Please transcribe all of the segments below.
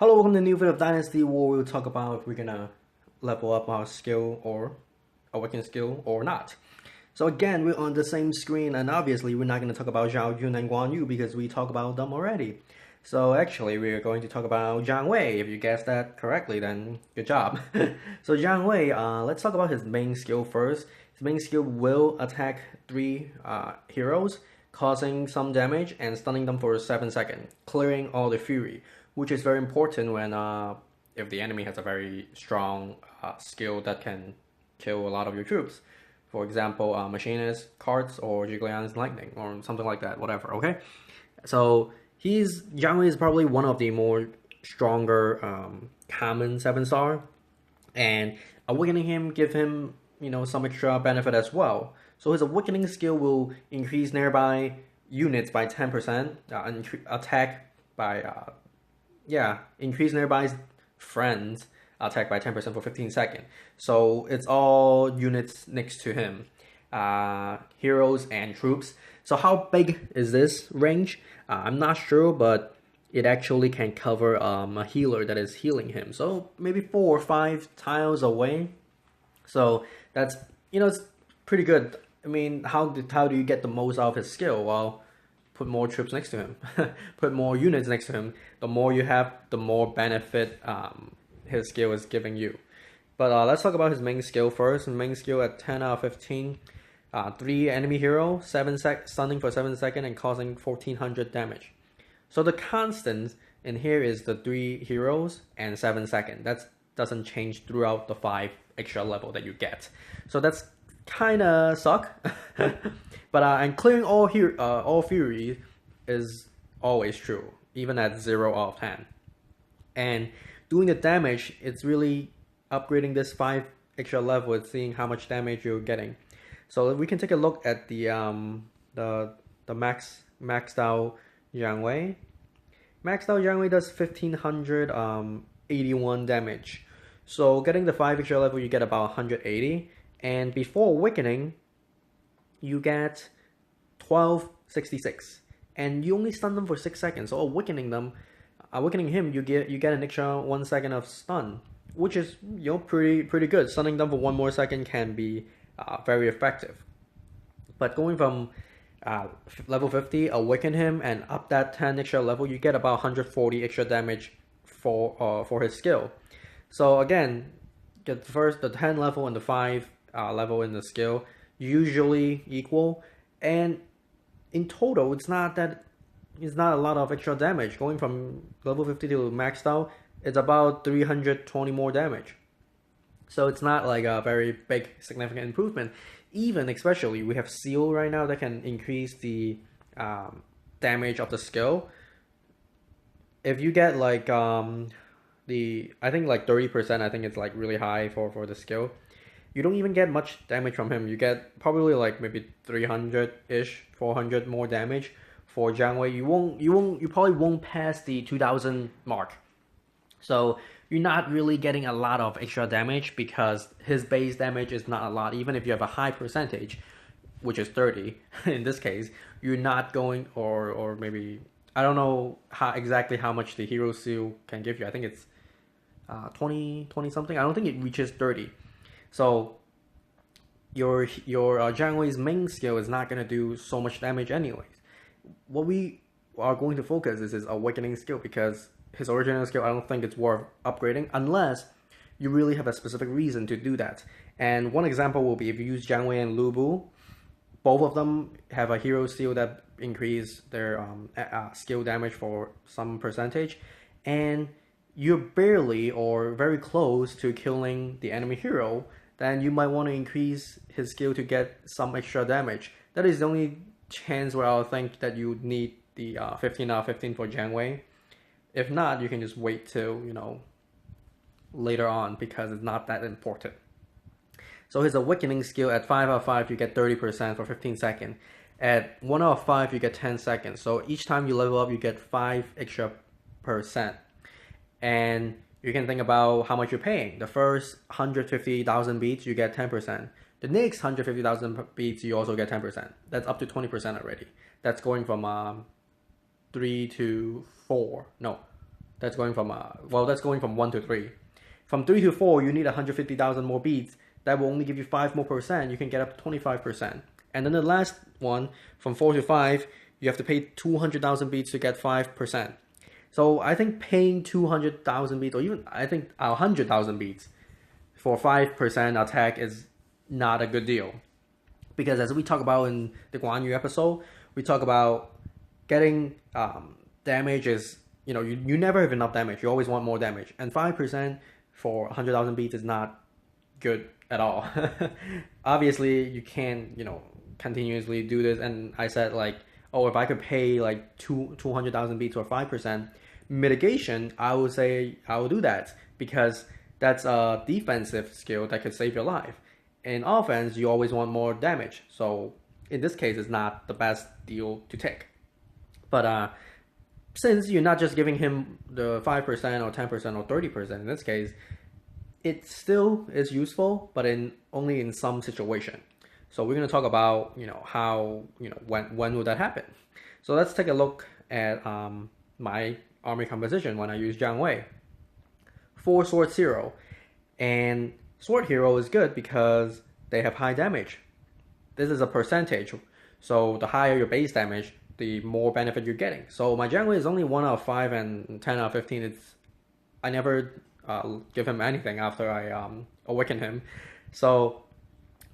Hello, welcome to a new video of Dynasty War. We'll talk about we're gonna level up our skill or awaken skill or not. So again, we're on the same screen, and obviously we're not gonna talk about Zhao Yun and Guan Yu because we talked about them already. So actually, we're going to talk about Jiang Wei. If you guessed that correctly, then good job. So Jiang Wei, let's talk about his main skill first. His main skill will attack three heroes, causing some damage and stunning them for 7 seconds, clearing all the fury, which is very important when if the enemy has a very strong skill that can kill a lot of your troops. For example, Machinist cards or Jiglian's lightning or something like that, whatever. Okay, so Jiang Wei is probably one of the more stronger common 7-star, and awakening him give him some extra benefit as well. So his awakening skill will increase nearby units by 10%, attack by increase nearby friends attack by 10% for 15 seconds. So it's all units next to him, heroes and troops. So how big is this range? I'm not sure, but it actually can cover a healer that is healing him. So maybe 4 or 5 tiles away. So that's it's pretty good. I mean, how do you get the most out of his skill? Well, put more troops next to him, put more units next to him. The more you have, the more benefit his skill is giving you. But let's talk about his main skill first. His main skill at 10 out of 15. 3 enemy hero, stunning for 7 seconds and causing 1400 damage. So the constant in here is the 3 heroes and 7 seconds. That doesn't change throughout the 5 extra level that you get. So that's kinda suck. But and clearing all fury is always true, even at 0 out of 10. And doing the damage, it's really upgrading this 5 extra level and seeing how much damage you're getting. So we can take a look at the maxed out Jiang Wei. Maxed out Jiang Wei does 1581 damage. So getting the 5 extra level, you get about 180. And before Wiccaning, you get 1266. And you only stun them for 6 seconds. So awakening him, you get an extra 1 second of stun, which is pretty good. Stunning them for 1 more second can be very effective. But going from level 50, awaken him, and up that 10 extra level, you get about 140 extra damage for his skill. So again, get first the 10 level and the 5 level in the skill usually equal, and in total, it's not a lot of extra damage. Going from level 50 to maxed out, it's about 320 more damage. So it's not like a very big significant improvement. Even especially we have seal right now that can increase the damage of the skill. If you get like I think like 30%, I think it's like really high for the skill. You don't even get much damage from him. You get probably like maybe 300-ish, 400 more damage. For Jiang Wei, you probably won't pass the 2000 mark. So you're not really getting a lot of extra damage because his base damage is not a lot. Even if you have a high percentage, which is 30 in this case, you're not going, or maybe I don't know exactly how much the hero seal can give you. I think it's 20 something. I don't think it reaches 30. So your Jiang Wei's main skill is not gonna do so much damage anyways. What we are going to focus is his awakening skill, because his original skill, I don't think it's worth upgrading unless you really have a specific reason to do that. And one example will be if you use Jiang Wei and Lu Bu. Both of them have a hero seal that increase their skill damage for some percentage, and you're barely or very close to killing the enemy hero, then you might want to increase his skill to get some extra damage. That is the only chance where I'll think that you need the 15 out of 15 for Jiang Wei. If not, you can just wait till later on, because it's not that important. So his awakening skill at 5 out of 5, you get 30% for 15 seconds. At 1 out of 5, you get 10 seconds. So each time you level up, you get 5 extra percent. And you can think about how much you're paying. The first 150,000 beats, you get 10%. The next 150,000 beats, you also get 10%. That's up to 20% already. That's going from 3 to 4. No, That's going from that's going from 1 to 3. From 3 to 4, you need 150,000 more beats. That will only give you 5 more percent. You can get up to 25%. And then the last one, from 4 to 5, you have to pay 200,000 beats to get 5%. So I think paying 200,000 beats, or even I think 100,000 beats for 5% attack is not a good deal. Because as we talk about in the Guan Yu episode, we talk about getting damage is, you never have enough damage. You always want more damage. And 5% for 100,000 beats is not good at all. Obviously, you can't, continuously do this. And I said, like, oh, if I could pay like 200,000 beats or 5% mitigation, I would say I will do that because that's a defensive skill that could save your life. In offense, you always want more damage. So in this case, it's not the best deal to take. But since you're not just giving him the 5% or 10% or 30% in this case, it still is useful, but only in some situation. So we're going to talk about, how, when would that happen? So let's take a look at my army composition when I use Jiang Wei. 4 Sword Hero. And Sword Hero is good because they have high damage. This is a percentage. So the higher your base damage, the more benefit you're getting. So my Jiang Wei is only 1 out of 5 and 10 out of 15. I never give him anything after I awaken him. So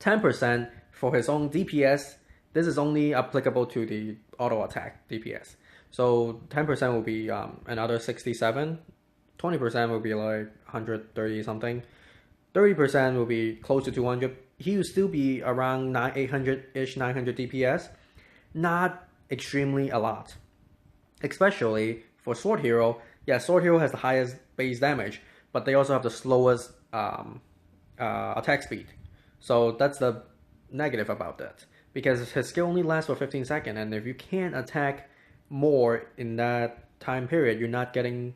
10% for his own DPS. This is only applicable to the auto attack DPS. So 10% will be another 67. 20% will be like 130 something. 30% will be close to 200. He will still be around 800-ish, 900 DPS. Not extremely a lot. Especially for Sword Hero. Yeah, Sword Hero has the highest base damage, but they also have the slowest attack speed. So that's the negative about that. Because his skill only lasts for 15 seconds, and if you can't attack more in that time period, you're not getting...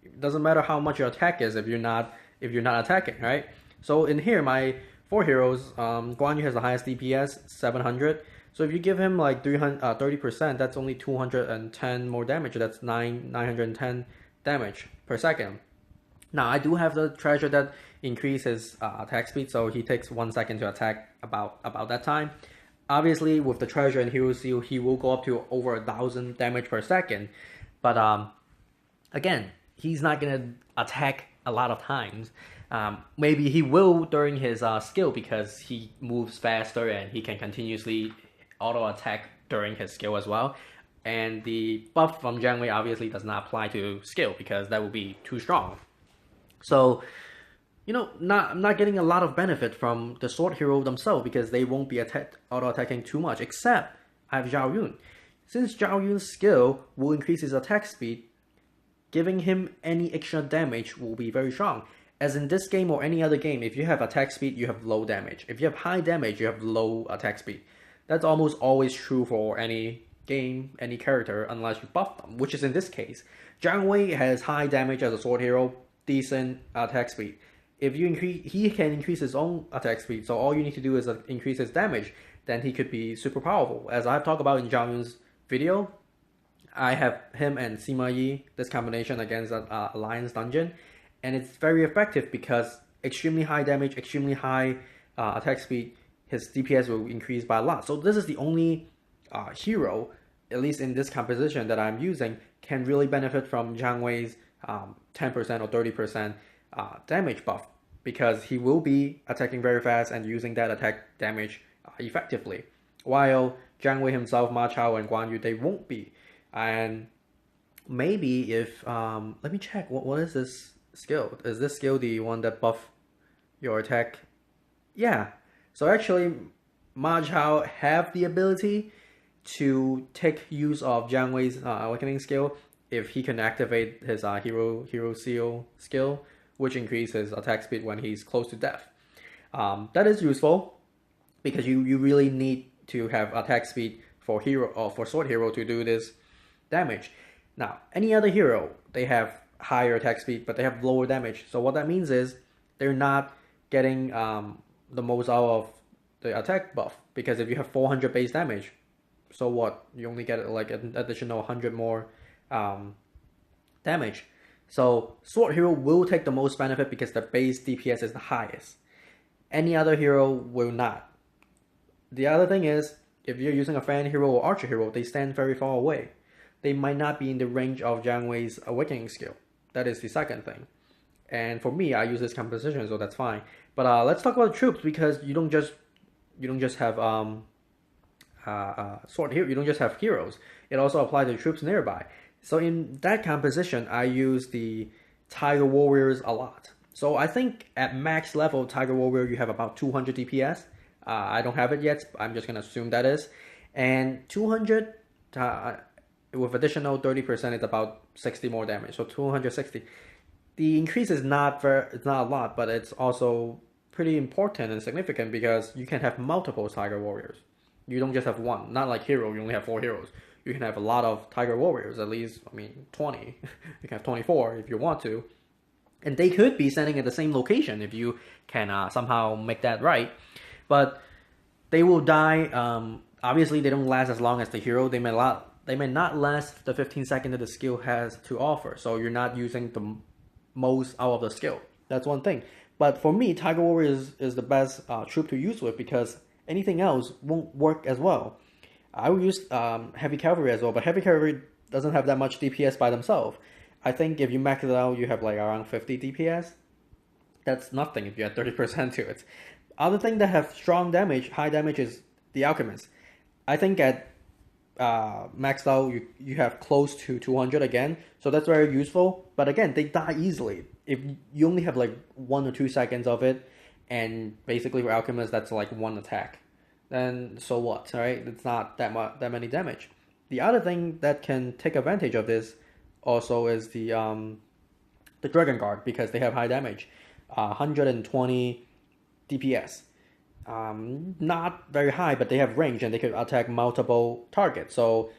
It doesn't matter how much your attack is if you're not attacking, right? So in here, my 4 heroes, Guan Yu has the highest DPS, 700. So if you give him like 30%, that's only 210 more damage. That's 910 damage per second. Now I do have the treasure that increases attack speed, so he takes 1 second to attack about that time. Obviously, with the treasure and hero seal, he will go up to over 1,000 damage per second. But again, he's not gonna attack a lot of times. Maybe he will during his skill because he moves faster and he can continuously auto attack during his skill as well. And the buff from Jiang Wei obviously does not apply to skill because that would be too strong. So, I'm not getting a lot of benefit from the Sword Hero themselves because they won't be auto attacking too much. Except I have Zhao Yun. Since Zhao Yun's skill will increase his attack speed, giving him any extra damage will be very strong. As in this game or any other game, if you have attack speed, you have low damage. If you have high damage, you have low attack speed. That's almost always true for any game, any character, unless you buff them, which is in this case. Jiang Wei has high damage as a Sword Hero, decent attack speed. If you he can increase his own attack speed, so all you need to do is increase his damage, then he could be super powerful. As I've talked about in Zhao Yun's video, I have him and Sima Yi, this combination against Alliance Dungeon, and it's very effective because extremely high damage, extremely high attack speed, his DPS will increase by a lot. So this is the only hero, at least in this composition that I'm using, can really benefit from Jiang Wei's 10% or 30% damage buff because he will be attacking very fast and using that attack damage effectively. While Jiang Wei himself, Ma Chao, and Guan Yu, they won't be. And maybe if, let me check, what is this skill? Is this skill the one that buff your attack? Yeah. So actually, Ma Chao have the ability to take use of Jiang Wei's Wiccaning Skill if he can activate his hero seal skill, which increases attack speed when he's close to death. That is useful because you really need to have attack speed for hero or for Sword Hero to do this damage. Now, any other hero, they have higher attack speed, but they have lower damage. So what that means is they're not getting the most out of the attack buff, because if you have 400 base damage, so what? You only get like an additional 100 more damage. So Sword Hero will take the most benefit because the base DPS is the highest. Any other hero will not. The other thing is, if you're using a fan hero or archer hero, they stand very far away. They might not be in the range of Jiang Wei's Awakening Skill. That is the second thing. And for me, I use this composition, so that's fine. But let's talk about troops, because you don't just have sword hero. You don't just have heroes. It also applies to troops nearby. So in that composition, I use the Tiger Warriors a lot. So I think at max level, Tiger Warrior, you have about 200 DPS. I don't have it yet. I'm just gonna assume that is, and 200 with additional 30% is about 60 more damage. So 260. The increase is it's not a lot, but it's also pretty important and significant because you can have multiple Tiger Warriors. You don't just have one. Not like Hero, you only have 4 heroes. You can have a lot of Tiger Warriors, at least, 20. You can have 24 if you want to. And they could be standing at the same location if you can somehow make that right. But they will die. Obviously, they don't last as long as the hero. They may not last the 15 seconds that the skill has to offer. So you're not using the most out of the skill. That's one thing. But for me, Tiger Warrior is the best troop to use with, because anything else won't work as well. I will use Heavy Cavalry as well, but Heavy Cavalry doesn't have that much DPS by themselves. I think if you max it out, you have like around 50 DPS. That's nothing if you add 30% to it. Other thing that have strong damage, high damage, is the Alchemist. I think at maxed out, you have close to 200 again, so that's very useful. But again, they die easily. If you only have like 1 or 2 seconds of it, and basically for Alchemist, that's like 1 attack. Then so what, right? It's not that many damage. The other thing that can take advantage of this also is the Dragon Guard, because they have high damage, 120 DPS. Not very high, but they have range and they can attack multiple targets. So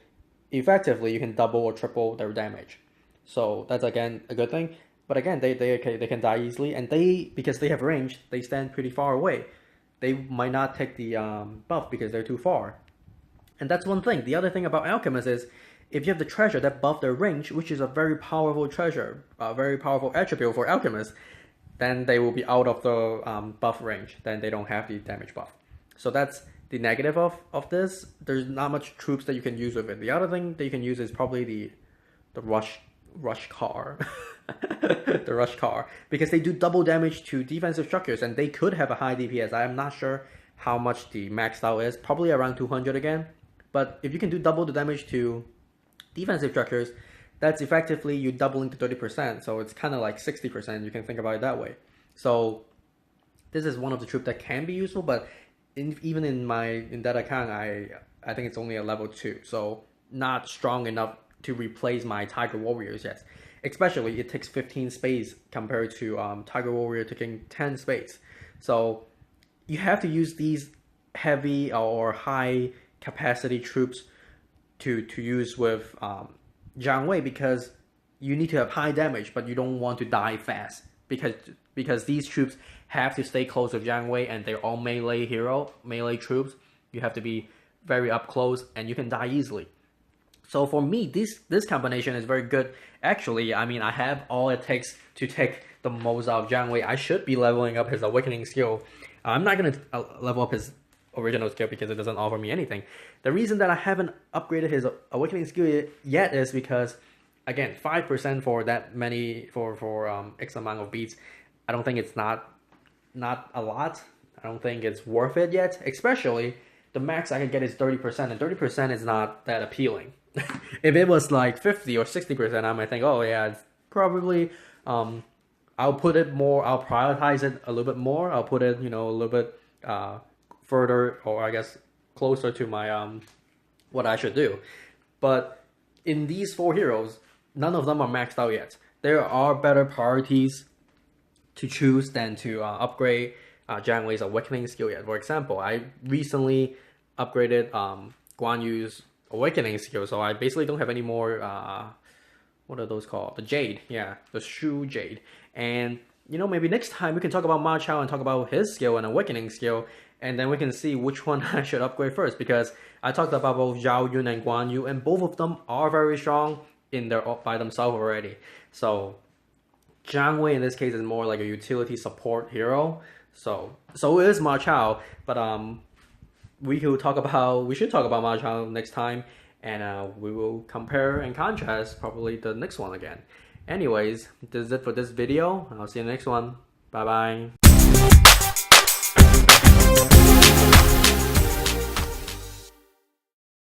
effectively, you can double or triple their damage. So that's again a good thing. But again, they can die easily, and because they have range, they stand pretty far away. They might not take the buff because they're too far. And that's one thing. The other thing about Alchemist is, if you have the treasure that buff their range, which is a very powerful treasure, a very powerful attribute for Alchemist, then they will be out of the buff range. Then they don't have the damage buff. So that's the negative of this. There's not much troops that you can use with it. The other thing that you can use is probably the rush car. The rush car, because they do double damage to defensive structures, and they could have a high DPS. I am not sure how much the maxed out is, probably around 200 again. But if you can do double the damage to defensive structures, that's effectively you doubling to 30%. So it's kind of like 60%. You can think about it that way. So this is one of the troops that can be useful, but even in that account, I think it's only a level 2, so not strong enough to replace my Tiger Warriors yet. Especially, it takes 15 space compared to Tiger Warrior taking 10 space. So you have to use these heavy or high capacity troops to use with Jiang Wei, because you need to have high damage, but you don't want to die fast, because these troops have to stay close with Jiang Wei, and they're all melee troops. You have to be very up close, and you can die easily. So for me, this combination is very good. Actually, I mean, I have all it takes to take the most out of Jiang Wei. I should be leveling up his Awakening Skill. I'm not going to level up his original skill because it doesn't offer me anything. The reason that I haven't upgraded his Awakening Skill yet is because, again, 5% for that many, for X amount of beats, I don't think it's not a lot. I don't think it's worth it yet. Especially, the max I can get is 30%, and 30% is not that appealing. If it was like 50 or 60%, I might think, oh yeah, it's probably, I'll put it more, I'll prioritize it a little bit more. I'll put it, a little bit further, or I guess closer to my, what I should do. But in these 4 heroes, none of them are maxed out yet. There are better priorities to choose than to upgrade Jiang Wei's Awakening Skill yet. For example, I recently upgraded Guan Yu's Awakening Skill, so I basically don't have any more, what are those called? The Jade, yeah, the Shu Jade. And, maybe next time we can talk about Ma Chao and talk about his skill and Awakening Skill, and then we can see which one I should upgrade first, because I talked about both Zhao Yun and Guan Yu, and both of them are very strong by themselves already. So Jiang Wei in this case is more like a utility support hero. So it is Ma Chao, but we should talk about Ma Chao next time, and we will compare and contrast probably the next one again. Anyways, this is it for this video. I'll see you in the next one. Bye bye.